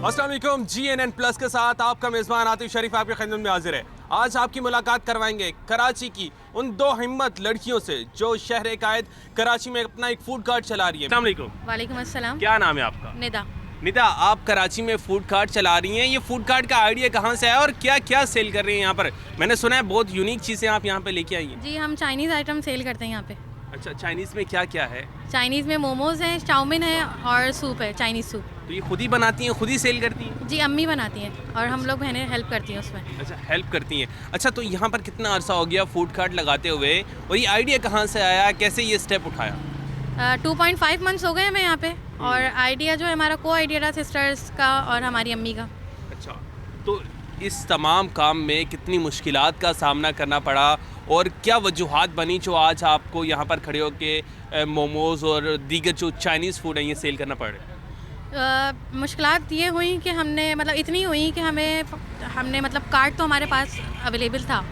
अस्सलाम वालेकुम। GNN plus के साथ आपका मेज़बान आतिफ शरीफ आपकी खिदमत में हाजिर है। आज आपकी मुलाकात करवाएंगे कराची की उन दो हिम्मत लड़कियों से जो शहर कायद कराची में अपना एक फूड कार्ट चला रही है। अस्सलाम वालेकुम। वालेकुम अस्सलाम। क्या नाम है आपका? निदा। निदा, आप कराची में फूड कार्ट चला रही हैं। ये फूड कार्ट का आइडिया कहाँ से आया और क्या क्या सेल कर रही हैं यहाँ पर? मैंने सुना है बहुत यूनिक चीज़ें आप यहाँ पे लेके आई हैं। जी, हम चाइनीज़ आइटम सेल करते हैं यहाँ पे। अच्छा, चाइनीज़ में क्या क्या है? चाइनीज़ में मोमोज हैं, चाउमीन है और सूप है, चाइनीज़ सूप। तो ये खुद ही बनाती हैं, खुद ही सेल करती हैं? जी, अम्मी बनाती हैं और हम लोग बहनें हेल्प करती हैं उसमें। अच्छा, हेल्प करती हैं। अच्छा, तो यहाँ पर कितना अरसा हो गया फूड कार्ट लगाते हुए और ये आइडिया कहाँ से आया, कैसे ये स्टेप उठाया? 2.5 मंथ्स हो गए हमें यहाँ पे और आइडिया जो है हमारा को आइडिया था सिस्टर्स का और हमारी अम्मी का। अच्छा, तो इस तमाम काम में कितनी मुश्किलात का सामना करना पड़ा और क्या वजूहात बनी जो आज आपको यहाँ पर खड़े होकर मोमोज़ और दीगर जो चाइनीज़ फूड है ये सेल करना पड़ रहा है? मुश्किलात ये हुई कि हमने मतलब इतनी हुई कि हमने मतलब कार्ड तो हमारे पास अवेलेबल था,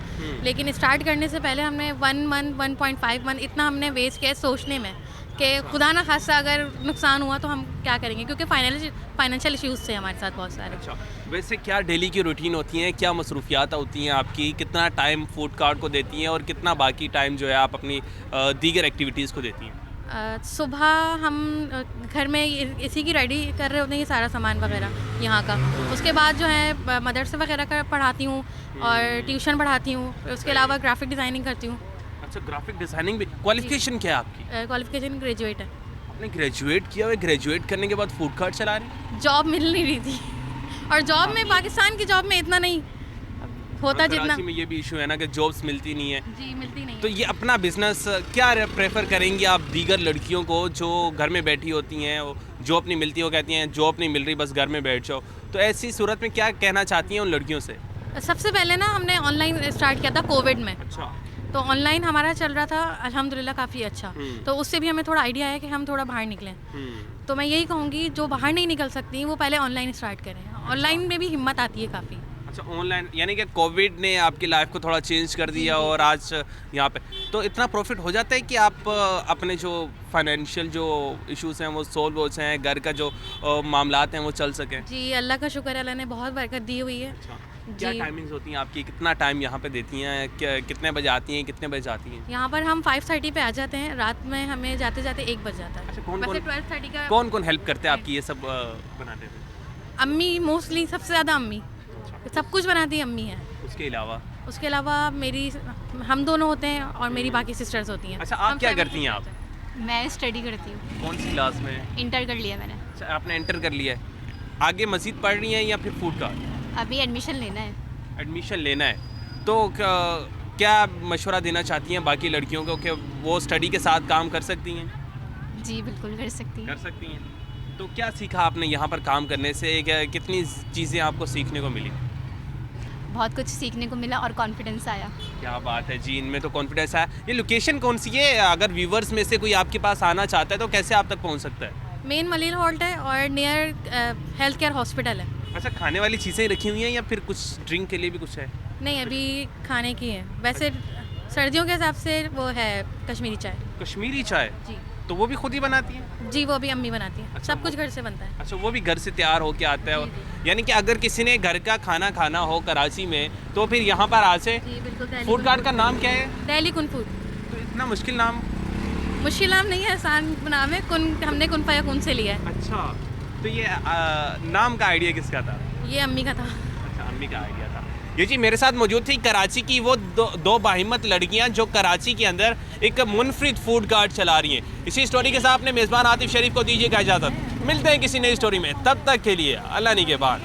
लेकिन स्टार्ट करने से पहले हमने 1 मंथ 1.5 मंथ इतना हमने वेस्ट किया सोचने में कि खुदा ना खासा अगर नुकसान हुआ तो हम क्या करेंगे, क्योंकि फाइनेंशियल इश्यूज़ थे हमारे साथ बहुत सारे। अच्छा, वैसे क्या डेली की रूटीन होती हैं, क्या मसरूफियात होती हैं आपकी, कितना टाइम फूड कार्ट को देती हैं और कितना बाकी टाइम जो है आप अपनी दीगर एक्टिविटीज़ को देती हैं? सुबह हम घर में इसी की रेडी कर रहे होते हैं ये सारा सामान वगैरह यहाँ का। उसके बाद जो है मदरसे वगैरह का पढ़ाती हूँ और ट्यूशन पढ़ाती हूँ। उसके अलावा ग्राफिक डिज़ाइनिंग करती हूँ। अच्छा, ग्राफिक डिज़ाइनिंग भी। क्वालिफिकेशन क्या है आपकी? क्वालिफिकेशन ग्रेजुएट है। आपने ग्रेजुएट किया हुआ है, ग्रेजुएट करने के बाद फूड कार्ट चला रही हैं? जॉब मिल नहीं रही थी और जॉब में पाकिस्तान की जॉब में इतना नहीं होता जितना। कराची में ये भी इशू है ना कि जॉब्स मिलती नहीं है। जी, मिलती नहीं। तो ये अपना बिजनेस क्या प्रेफर करेंगी आप दीगर लड़कियों को जो घर में बैठी होती हैं, जॉब नहीं मिलती, वो कहती हैं जॉब नहीं मिल रही बस घर में बैठ जाओ, तो ऐसी सूरत में क्या कहना चाहती हैं उन लड़कियों से? सबसे पहले ना हमने ऑनलाइन स्टार्ट किया था कोविड में। अच्छा। तो ऑनलाइन हमारा चल रहा था अल्हम्दुलिल्लाह काफ़ी अच्छा। तो उससे भी हमें थोड़ा आइडिया है कि हम थोड़ा बाहर निकलें। तो मैं यही कहूँगी जो बाहर नहीं निकल सकती वो पहले ऑनलाइन स्टार्ट करें। ऑनलाइन में भी हिम्मत आती है काफ़ी। अच्छा, ऑनलाइन यानी कि कोविड ने आपकी लाइफ को थोड़ा चेंज कर दिया और आज यहाँ पे तो इतना प्रॉफिट हो जाता है कि आप अपने जो फाइनेंशियल जो इश्यूज हैं वो सोल्व हो जाएं, घर का जो मामलात हैं वो चल सकें? जी, अल्लाह का शुक्र है, अल्लाह ने बहुत बरकत दी हुई है। अच्छा, क्या टाइमिंग्स होती हैं आपकी, कितना टाइम यहाँ पे देती हैं, कितने बजे आती हैं, कितने बजे जाती हैं? यहाँ पर हम 5:30 पे आ जाते हैं, रात में हमें जाते जाते 1 बज जाता है। अच्छा, वैसे 12:30 का कौन कौन हेल्प करते हैं आपकी ये सब बनाने में? अम्मी, मोस्टली सबसे ज़्यादा अम्मी सब कुछ बनाती है, अम्मी है। उसके अलावा हम दोनों होते हैं और मेरी बाकी सिस्टर्स होती हैं। अच्छा, आप क्या करती हैं? आप? मैं स्टडी करती हूँ। कौन सी क्लास में? इंटर कर लिया मैंने। अच्छा, आपने इंटर कर लिया है, आगे मज़ीद पढ़ रही हैं या फिर फूड का? अभी एडमिशन लेना है। एडमिशन लेना है, तो क्या मशवरा देना चाहती हैं बाकी लड़कियों को कि वो स्टडी के साथ काम कर सकती हैं? जी बिल्कुल कर सकती हैं। तो क्या सीखा आपने यहाँ पर काम करने से, कितनी चीज़ें आपको सीखने को मिली? बहुत कुछ सीखने को मिला और कॉन्फिडेंस आया। क्या बात है जी, इनमें तो कॉन्फिडेंस आया। ये लोकेशन कौन सी है? अगर व्यूवर्स में से कोई आपके पास आना चाहता है तो कैसे आप तक पहुँच सकता है? मेन मलील हॉल्ट है और नियर हेल्थ केयर हॉस्पिटल है। अच्छा, खाने वाली चीज़ें रखी हुई हैं या फिर कुछ ड्रिंक के लिए भी कुछ है? नहीं, अभी खाने की है। वैसे सर्दियों के हिसाब से वो है कश्मीरी चाय। कश्मीरी चाय? जी। तो वो भी खुद ही बनाती है? जी, वो भी अम्मी बनाती है। अच्छा, सब कुछ घर से बनता है। अच्छा, वो भी घर से तैयार होके आता है? यानी कि अगर किसी ने घर का खाना खाना हो कराची में तो फिर यहाँ पर आ से। जी बिल्कुल। फूड कार्ट का नाम क्या है? दिल्ली कुन फूड। तो इतना मुश्किल नाम? मुश्किल नाम नहीं है, आसान नाम है। हमने कुन फाया कुन से लिया है। अच्छा, तो ये नाम का आइडिया किसका था? ये अम्मी का था। अच्छा, अम्मी का आइडिया था। ये जी मेरे साथ मौजूद थी कराची की वो दो बाहिम्मत लड़कियां जो कराची के अंदर एक मुनफरिद फूड कार्ट चला रही हैं। इसी स्टोरी के साथ अपने मेज़बान आतिफ शरीफ को दीजिएगा इजाज़त। मिलते हैं किसी नई स्टोरी में, तब तक के लिए अल्लाह निगहबान।